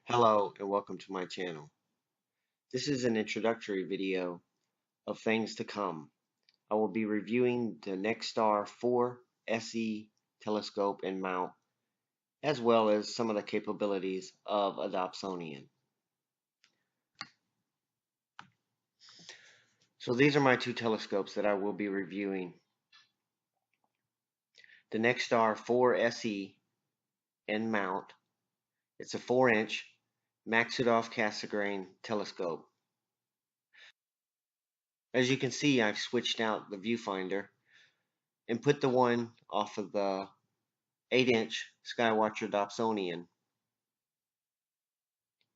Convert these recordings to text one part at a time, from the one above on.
Hello and welcome to my channel. This is an introductory video of things to come. I will be reviewing the Nexstar 4 SE telescope and mount, as well as some of the capabilities of a Dobsonian. So these are my two telescopes that I will be reviewing. The Nexstar 4 SE and mount. It's a 4-inch Maksudov Cassegrain telescope. As you can see, I've switched out the viewfinder and put the one off of the 8-inch Skywatcher Dobsonian,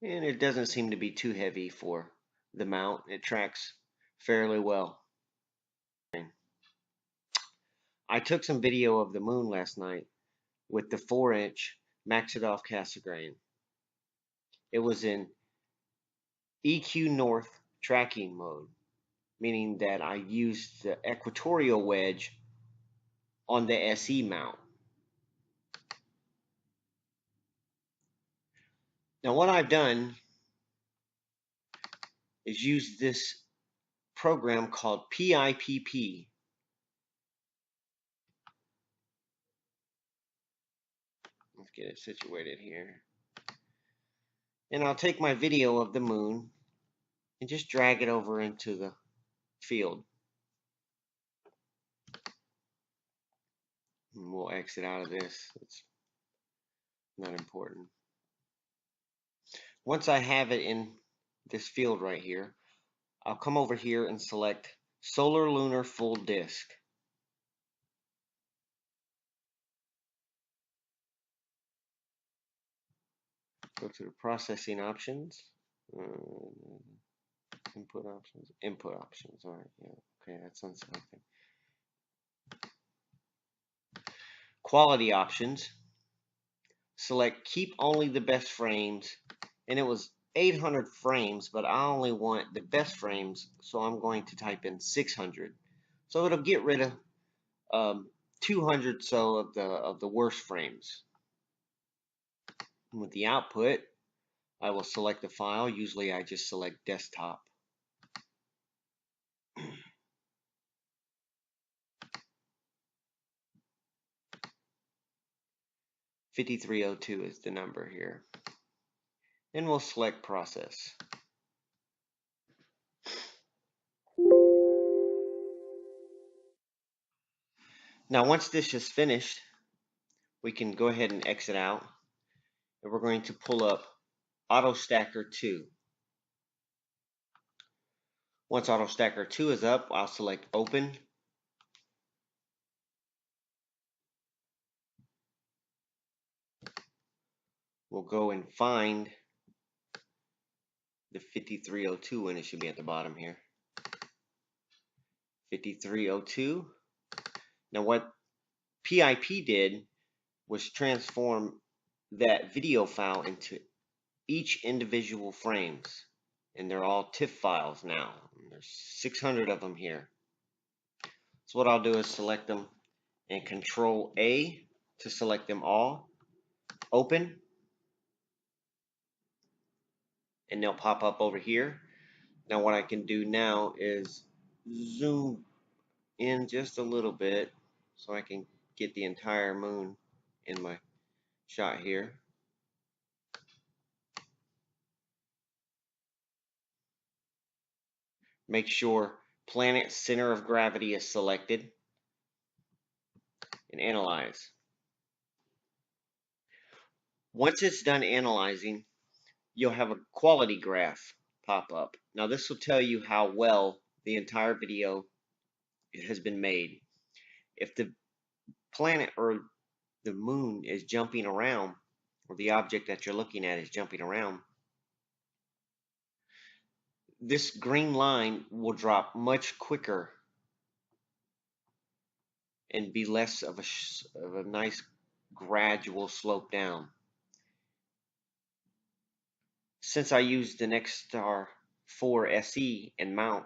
and it doesn't seem to be too heavy for the mount. It tracks fairly well. I took some video of the moon last night with the 4-inch Maksudov Cassegrain. It was in EQ North tracking mode, meaning that I used the equatorial wedge on the SE mount. Now what I've done is use this program called PIPP. Let's get it situated here. And I'll take my video of the moon and just drag it over into the field. And we'll exit out of this. It's not important. Once I have it in this field right here, I'll come over here and select Solar Lunar Full Disk. Go to the processing options. Input options. All right, yeah, okay, that's unselected. Quality options. Select keep only the best frames, and it was 800 frames, but I only want the best frames, so I'm going to type in 600. So it'll get rid of 200 so of the worst frames. And with the output, I will select the file. Usually I just select desktop. $5302 is the number here. And we'll select process. Now once this is finished, we can go ahead and exit out. And we're going to pull up AutoStacker 2. Once AutoStacker 2 is up, I'll select open. We'll go and find the 5302, and it should be at the bottom here. 5302. Now what PIP did was transform that video file into each individual frames, and they're all TIFF files now. There's 600 of them here. So what I'll do is select them and Control A to select them all. Open. And they'll pop up over here. Now what I can do now is zoom in just a little bit so I can get the entire moon in my shot here. Make sure planet center of gravity is selected and analyze. Once it's done analyzing, you'll have a quality graph pop up. Now this will tell you how well the entire video has been made. If the planet or the moon is jumping around, or the object that you're looking at is jumping around, this green line will drop much quicker and be less of a nice gradual slope down. Since I used the Nexstar 4 SE and mount,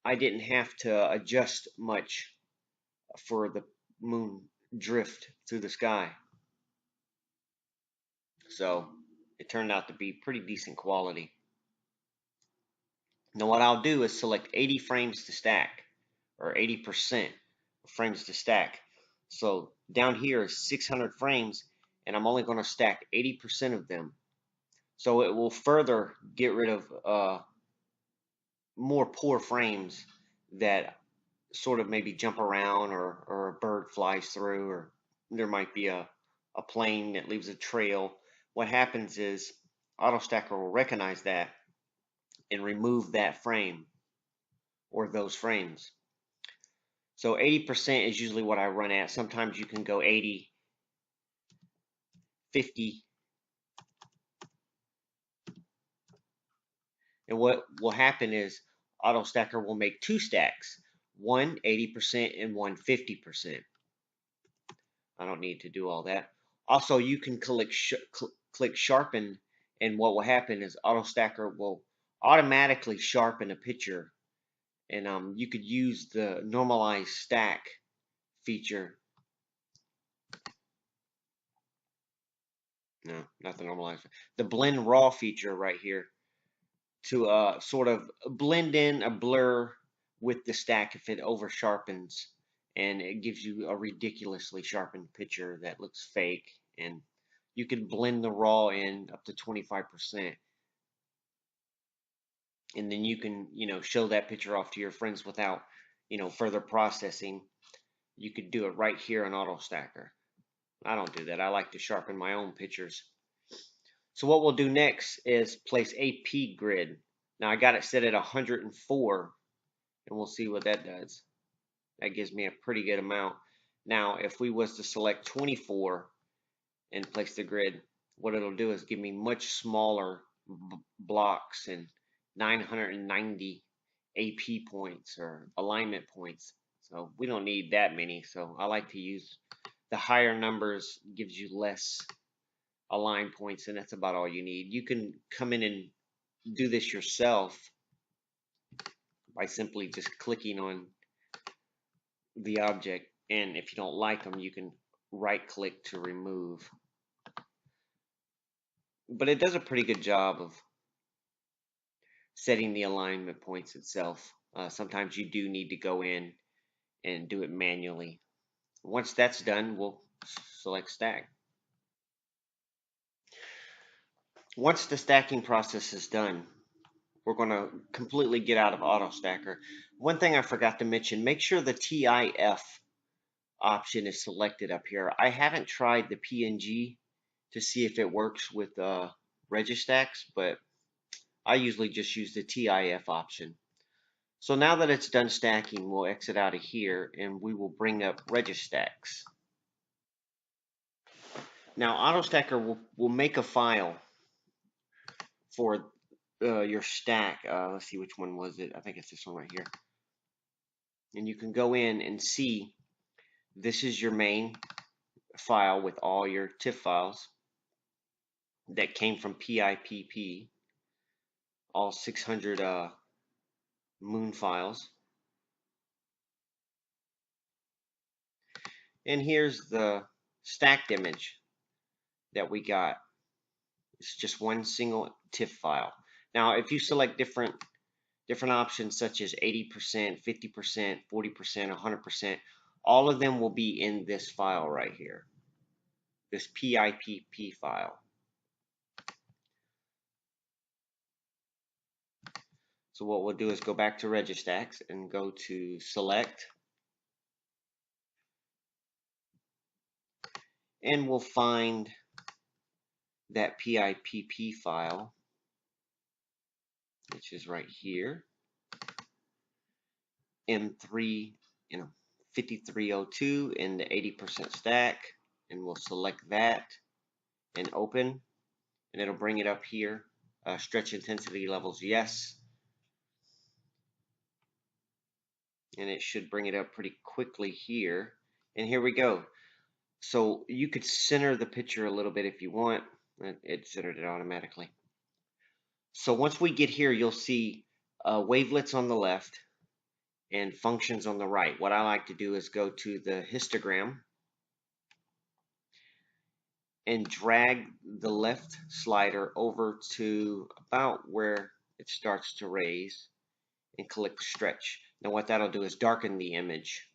I didn't have to adjust much for the moon drift through the sky. So It turned out to be pretty decent quality. Now what I'll do is select 80 frames to stack, or 80% frames to stack. So down here is 600 frames, and I'm only going to stack 80% of them. So it will further get rid of more poor frames that sort of maybe jump around, or a bird flies through, or there might be a plane that leaves a trail. What happens is AutoStacker will recognize that and remove that frame or those frames. So 80% is usually what I run at. Sometimes you can go 80, 50. And what will happen is AutoStacker will make two stacks, one 80% and one 50%. I don't need to do all that. Also, you can click sharpen, and what will happen is AutoStacker will automatically sharpen a picture, and you could use the normalize stack feature. No, not the normalize. The blend raw feature right here to sort of blend in a blur with the stack if it over sharpens, and it gives you a ridiculously sharpened picture that looks fake. And you can blend the raw in up to 25%, and then you can show that picture off to your friends without further processing. You could do it right here on AutoStacker. I don't do that. I like to sharpen my own pictures. So what we'll do next is place AP grid. Now I got it set at 104, and we'll see what that does. That gives me a pretty good amount. Now if we was to select 24 and place the grid, what it'll do is give me much smaller blocks and 990 AP points or alignment points. So we don't need that many. So I like to use the higher numbers, gives you less align points, and that's about all you need. You can come in and do this yourself by simply just clicking on the object, and if you don't like them, you can right click to remove. But it does a pretty good job of setting the alignment points itself. Sometimes you do need to go in and do it manually. Once that's done, we'll select stack. Once the stacking process is done, we're going to completely get out of AutoStacker. One thing I forgot to mention, make sure the TIF option is selected up here. I haven't tried the PNG to see if it works with Registacks, but I usually just use the TIF option. So now that it's done stacking, we'll exit out of here and we will bring up Registacks. Now AutoStacker will make a file for your stack. Let's see, which one was it? I think it's this one right here. And you can go in and see this is your main file with all your TIFF files that came from PIPP, all 600 moon files. And here's the stacked image that we got. It's just one single TIFF file. Now, if you select different options such as 80%, 50%, 40%, 100%, all of them will be in this file right here, this PIPP file. So what we'll do is go back to Registacks and go to Select, and we'll find that PIPP file, which is right here, M3, 5302 in the 80% stack, and we'll select that and open, and it'll bring it up here. Stretch intensity levels, yes. And it should bring it up pretty quickly here. And here we go. So you could center the picture a little bit if you want. It centered it automatically. So once we get here, you'll see wavelets on the left and functions on the right. What I like to do is go to the histogram and drag the left slider over to about where it starts to raise and click stretch. Now what that'll do is darken the image.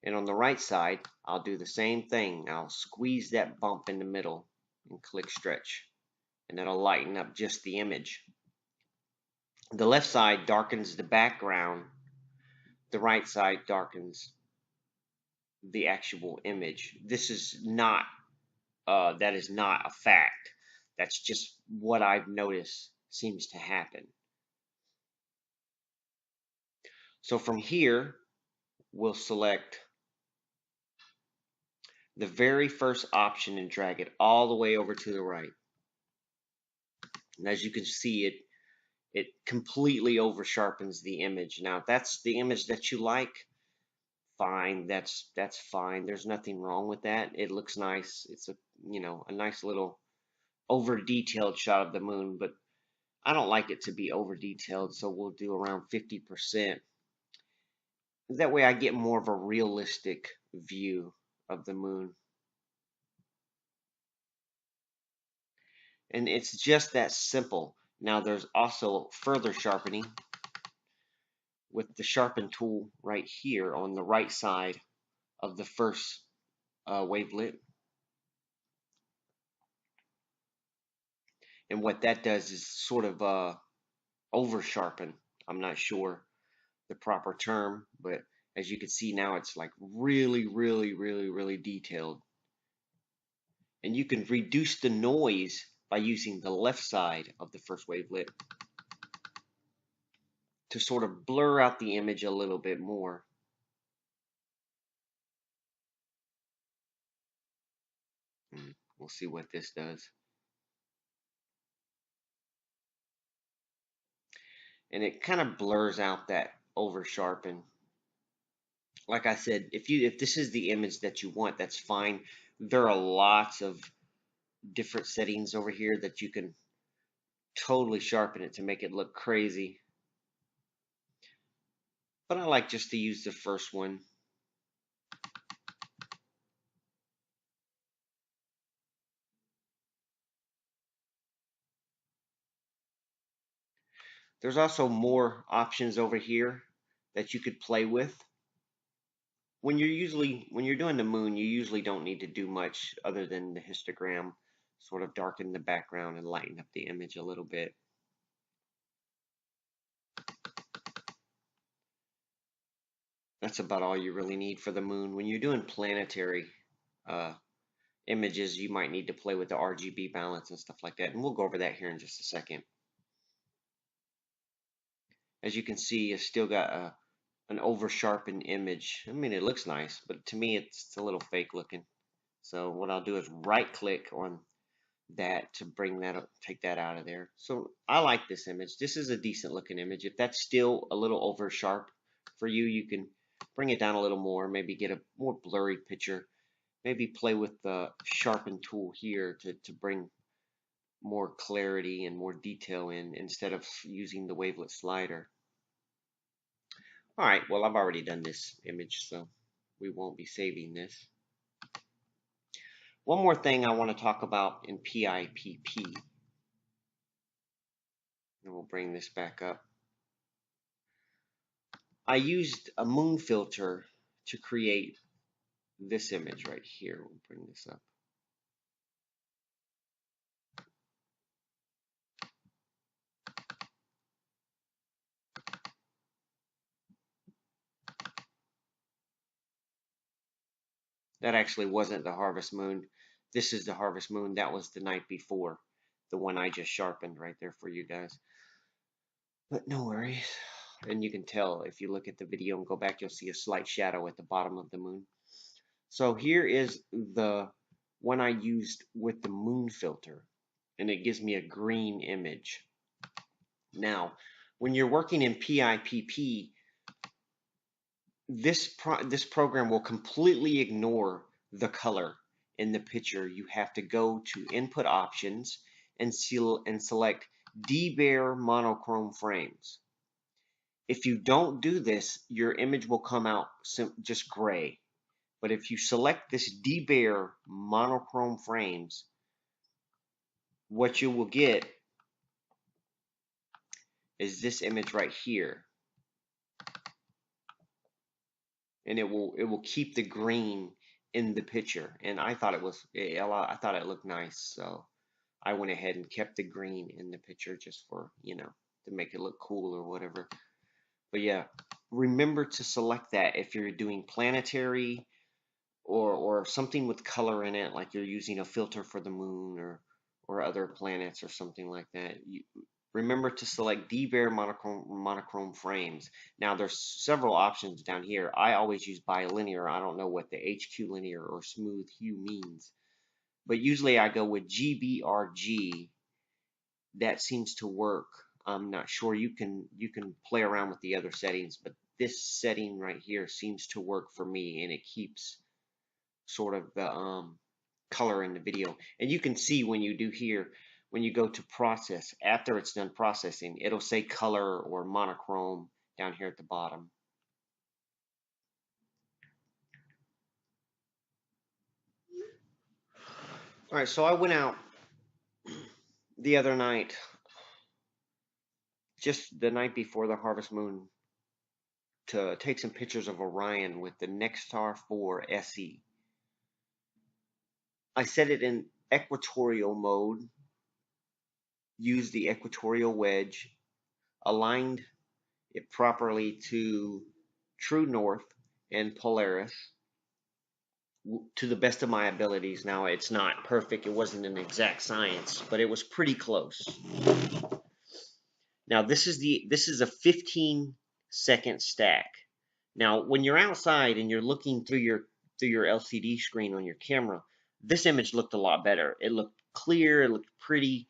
And on the right side, I'll do the same thing. I'll squeeze that bump in the middle and click stretch. And that'll lighten up just the image. The left side darkens the background. The right side darkens the actual image. This is not, that is not a fact. That's just what I've noticed seems to happen. So from here, we'll select the very first option and drag it all the way over to the right. And as you can see, it completely over sharpens the image. Now, if that's the image that you like, fine. That's fine. There's nothing wrong with that. It looks nice. It's a a nice little over detailed shot of the moon, but I don't like it to be over detailed, so we'll do around 50%. That way I get more of a realistic view of the moon. And it's just that simple. Now there's also further sharpening with the sharpen tool right here on the right side of the first wavelet. And what that does is sort of over sharpen. I'm not sure the proper term, but as you can see now, it's like really, really, really, really detailed. And you can reduce the noise by using the left side of the first wavelet to sort of blur out the image a little bit more. We'll see what this does. And it kind of blurs out that over sharpen. Like I said, if this is the image that you want, that's fine. There are lots of different settings over here that you can totally sharpen it to make it look crazy. But I like just to use the first one. There's also more options over here that you could play with. When you're doing the moon, you usually don't need to do much other than the histogram, sort of darken the background and lighten up the image a little bit. That's about all you really need for the moon. When you're doing planetary images, you might need to play with the RGB balance and stuff like that, and we'll go over that here in just a second. As you can see, it's still got an over sharpened image. I mean, it looks nice, but to me, it's a little fake looking. So what I'll do is right click on that to bring that up, take that out of there. So I like this image. This is a decent looking image. If that's still a little over sharp for you, you can bring it down a little more, maybe get a more blurry picture, maybe play with the sharpen tool here to bring more clarity and more detail in instead of using the wavelet slider. All right, well, I've already done this image, so we won't be saving this. One more thing I want to talk about in PIPP. And we'll bring this back up. I used a moon filter to create this image right here. We'll bring this up. That actually wasn't the harvest moon. This is the harvest moon. That was the night before. The one I just sharpened right there for you guys. But no worries. And you can tell if you look at the video and go back, you'll see a slight shadow at the bottom of the moon. So here is the one I used with the moon filter. And it gives me a green image. Now, when you're working in PIPP, this program will completely ignore the color in the picture. You have to go to Input Options and select Debar Monochrome Frames. If you don't do this, your image will come out just gray. But if you select this debare monochrome frames, what you will get is this image right here. And it will keep the green in the picture. And I thought I thought it looked nice, so I went ahead and kept the green in the picture just for, to make it look cool or whatever. But yeah, remember to select that if you're doing planetary or something with color in it, like you're using a filter for the moon or other planets or something like that. Remember to select debare monochrome frames. Now there's several options down here. I always use bilinear. I don't know what the HQ linear or smooth hue means, but usually I go with GBRG. That seems to work. I'm not sure. You can play around with the other settings, but this setting right here seems to work for me, and it keeps sort of the color in the video. And you can see when you do here, when you go to process, after it's done processing, it'll say color or monochrome down here at the bottom. All right, so I went out the other night, just the night before the harvest moon, to take some pictures of Orion with the Nexstar 4 SE. I set it in equatorial mode, used the equatorial wedge, aligned it properly to true north and Polaris to the best of my abilities. Now, it's not perfect. It wasn't an exact science, but it was pretty close. Now, this is a 15-second stack. Now, when you're outside and you're looking through your LCD screen on your camera, this image looked a lot better. It looked clear, it looked pretty.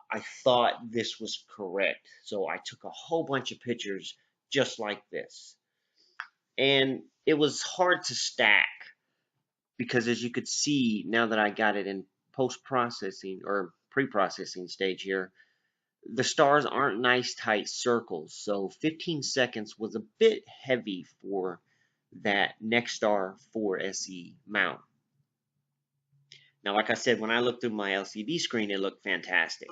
I thought this was correct. So I took a whole bunch of pictures just like this. And it was hard to stack because, as you could see, now that I got it in post-processing or pre-processing stage here, the stars aren't nice tight circles. So 15 seconds was a bit heavy for that Nexstar 4 SE mount. Now, like I said, when I looked through my LCD screen, it looked fantastic.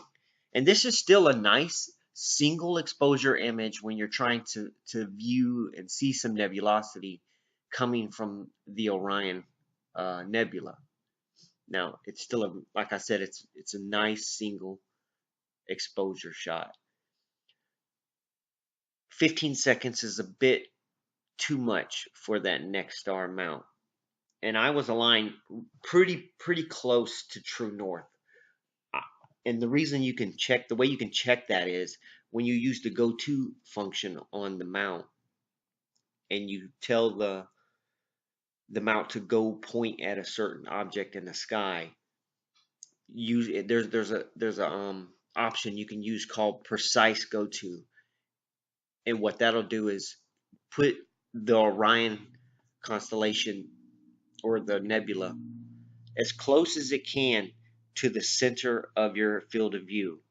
And this is still a nice single exposure image when you're trying to view and see some nebulosity coming from the Orion nebula. Now, it's still like I said, it's a nice single exposure shot. 15 seconds is a bit too much for that Nexstar mount. And I was aligned pretty close to true north. And the reason you can check, the way you can check that is when you use the go to function on the mount and you tell the mount to go point at a certain object in the sky. Use it. There's a option you can use called precise go to, and what that'll do is put the Orion constellation or the nebula as close as it can to the center of your field of view.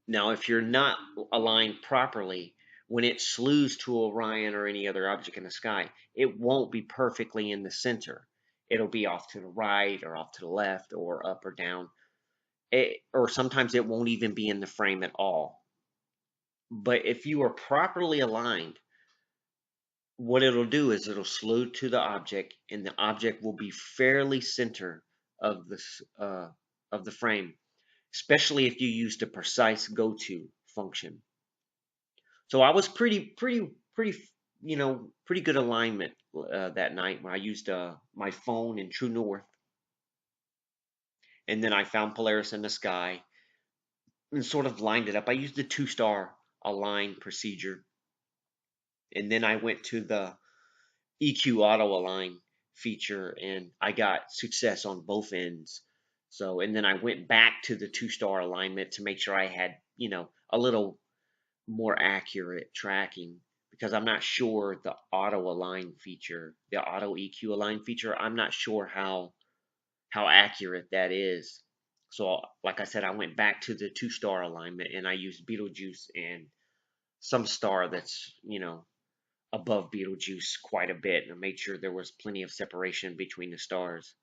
Now, if you're not aligned properly, when it slews to Orion or any other object in the sky, it won't be perfectly in the center. It'll be off to the right or off to the left or up or down. Or sometimes it won't even be in the frame at all. But if you are properly aligned, what it'll do is it'll slew to the object, and the object will be fairly center of the frame, especially if you use the precise go to function. So I was pretty good alignment that night when I used my phone in true north, and then I found Polaris in the sky and sort of lined it up. I used the 2-star align procedure, and then I went to the EQ auto align feature, and I got success on both ends. So, and then I went back to the 2-star alignment to make sure I had a little more accurate tracking, because I'm not sure the auto align feature, the auto EQ align feature, I'm not sure how accurate that is. So like I said, I went back to the 2-star alignment and I used Betelgeuse and some star that's above Betelgeuse quite a bit, and I made sure there was plenty of separation between the stars.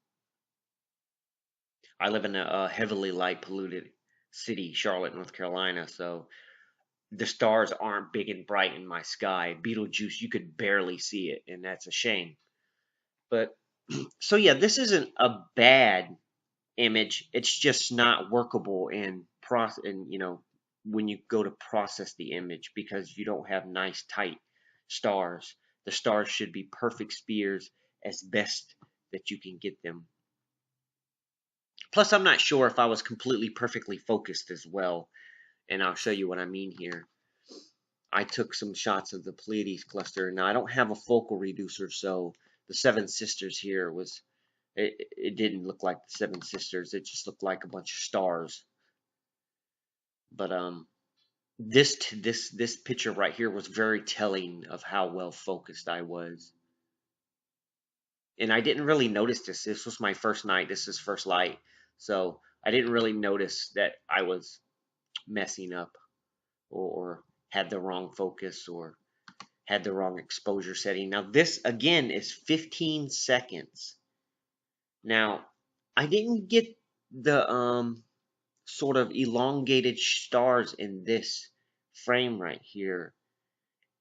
I live in a heavily light polluted city, Charlotte, North Carolina, so the stars aren't big and bright in my sky. Betelgeuse, you could barely see it, and that's a shame. But so yeah, this isn't a bad image. It's just not workable in when you go to process the image because you don't have nice tight stars. The stars should be perfect spheres as best that you can get them. Plus, I'm not sure if I was completely perfectly focused as well, and I'll show you what I mean here. I took some shots of the Pleiades cluster. Now, I don't have a focal reducer, so the Seven Sisters here it didn't look like the Seven Sisters. It just looked like a bunch of stars. But this picture right here was very telling of how well focused I was. And I didn't really notice this. This was my first night. This is first light. So I didn't really notice that I was messing up or had the wrong focus or had the wrong exposure setting. Now this again is 15 seconds. Now I didn't get the sort of elongated stars in this frame right here.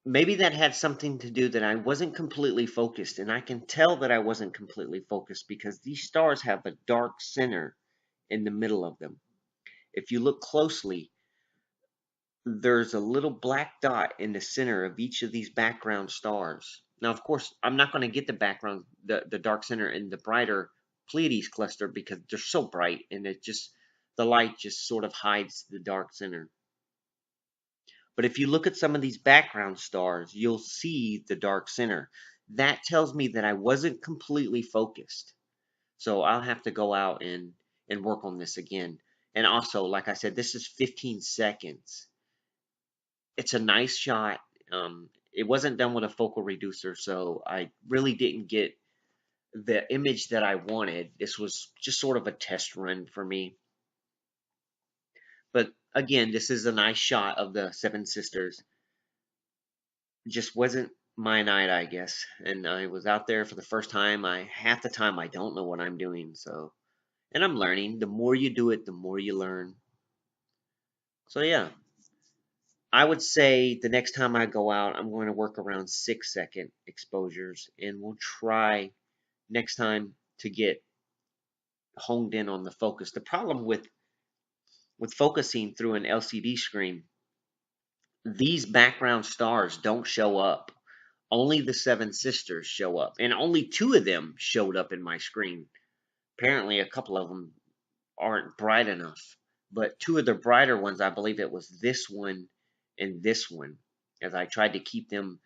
Maybe that had something to do that I wasn't completely focused, and I can tell that I wasn't completely focused because these stars have a dark center in the middle of them. If you look closely, there's a little black dot in the center of each of these background stars. Now, of course, I'm not going to get the dark center in the brighter Pleiades cluster because they're so bright and the light just sort of hides the dark center. But if you look at some of these background stars, you'll see the dark center. That tells me that I wasn't completely focused. So I'll have to go out and work on this again. And also, like I said, this is 15 seconds. It's a nice shot. It wasn't done with a focal reducer, so I really didn't get the image that I wanted. This was just sort of a test run for me. But again, this is a nice shot of the Seven Sisters. Just wasn't my night, I guess. And I was out there for the first time. Half the time I don't know what I'm doing, so and I'm learning. The more you do it, the more you learn. So yeah, I would say the next time I go out, I'm going to work around 6-second exposures, and we'll try next time to get honed in on the focus. The problem with focusing through an LCD screen, these background stars don't show up. Only the Seven Sisters show up, and only 2 of them showed up in my screen. Apparently, a couple of them aren't bright enough, but 2 of the brighter ones, I believe it was this one and this one, as I tried to keep them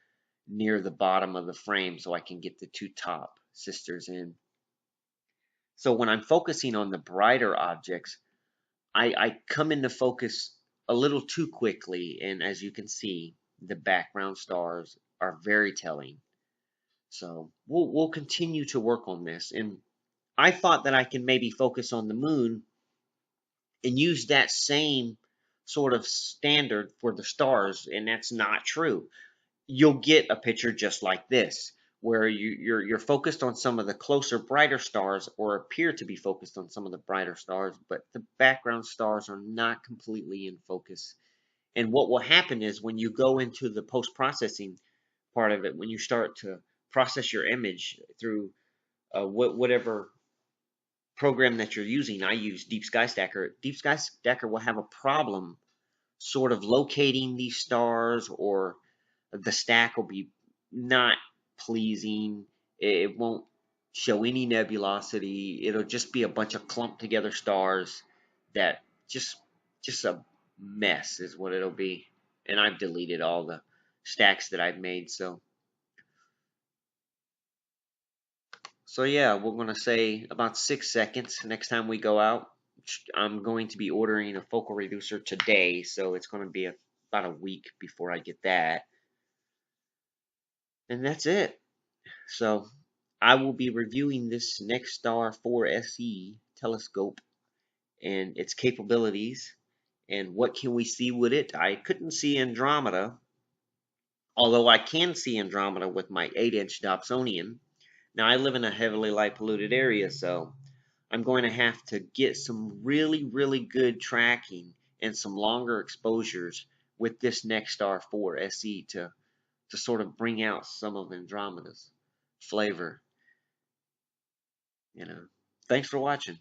near the bottom of the frame so I can get the 2 top sisters in. So when I'm focusing on the brighter objects, I come into focus a little too quickly, and as you can see, the background stars are very telling. So we'll continue to work on this. And I thought that I can maybe focus on the moon and use that same sort of standard for the stars, and that's not true. You'll get a picture just like this, where you're focused on some of the closer, brighter stars, or appear to be focused on some of the brighter stars, but the background stars are not completely in focus. And what will happen is when you go into the post-processing part of it, when you start to process your image through whatever program that you're using, I use Deep Sky Stacker. Deep Sky Stacker will have a problem sort of locating these stars, or the stack will be not pleasing. It won't show any nebulosity. It'll just be a bunch of clumped together stars that just a mess is what it'll be. And I've deleted all the stacks that I've made. So yeah, we're gonna say about 6 seconds next time we go out. I'm going to be ordering a focal reducer today, so it's going to be about a week before I get that. And that's it. So I will be reviewing this NextStar 4SE telescope and its capabilities and what can we see with it. I couldn't see Andromeda, Although I can see Andromeda with my 8-inch Dobsonian. Now I live in a heavily light polluted area, so I'm going to have to get some really good tracking and some longer exposures with this Nexstar 4 SE to sort of bring out some of Andromeda's flavor. You know. Thanks for watching.